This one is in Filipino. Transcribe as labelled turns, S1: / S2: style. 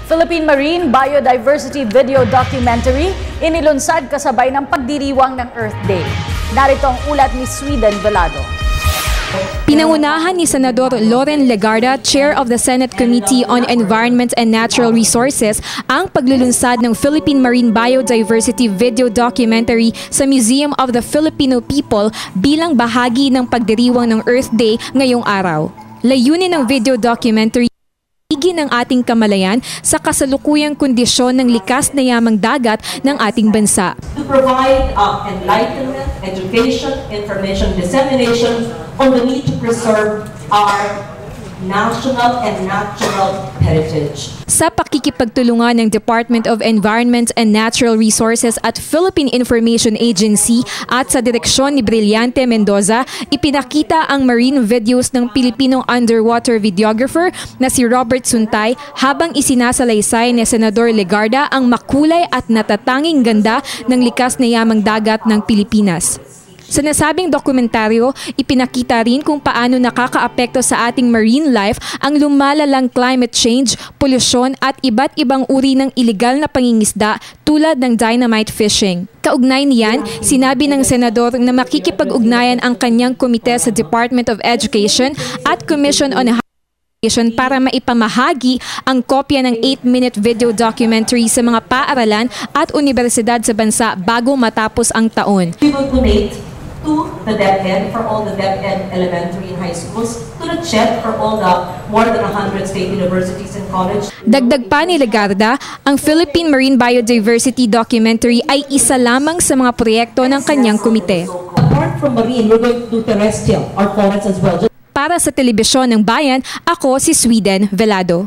S1: Philippine Marine Biodiversity Video Documentary inilunsad kasabay ng pagdiriwang ng Earth Day. Narito ang ulat ni Sweden Velado.
S2: Pinangunahan ni Senador Loren Legarda, Chair of the Senate Committee on Environment and Natural Resources, ang paglulunsad ng Philippine Marine Biodiversity Video Documentary sa Museum of the Filipino People bilang bahagi ng pagdiriwang ng Earth Day ngayong araw. Layunin ng video documentary ng ating kamalayan sa kasalukuyang kondisyon ng likas na yamang dagat ng ating bansa.
S3: To provide enlightenment, education, information dissemination on the need to preserve our national and natural heritage.
S2: Sa pakikipagtulungan ng Department of Environment and Natural Resources at Philippine Information Agency at sa direksyon ni Brillante Mendoza, ipinakita ang marine videos ng Pilipinong underwater videographer na si Robert Suntay habang isinasalaysay ni Senador Legarda ang makulay at natatanging ganda ng likas na yamang dagat ng Pilipinas. Sa nasabing dokumentaryo, ipinakita rin kung paano nakakaapekto sa ating marine life ang lumalalang climate change, polusyon at iba't ibang uri ng iligal na pangingisda tulad ng dynamite fishing. Kaugnay niyan, sinabi ng senador na makikipag-ugnayan ang kanyang komite sa Department of Education at Commission on para maipamahagi ang kopya ng 8-minute video documentary sa mga paaralan at universidad sa bansa bago matapos ang taon.
S3: We will donate to the DepEd for all the DepEd elementary and high schools, to the CHED for all the more than 100 state universities and colleges.
S2: Dagdag pa ni Legarda, ang Philippine Marine Biodiversity Documentary ay isa lamang sa mga proyekto ng kanyang komite.
S3: Apart from marine, we're going to do terrestrial, our forests as well.
S2: Para sa Telebisyon ng Bayan, ako si Sweden Velado.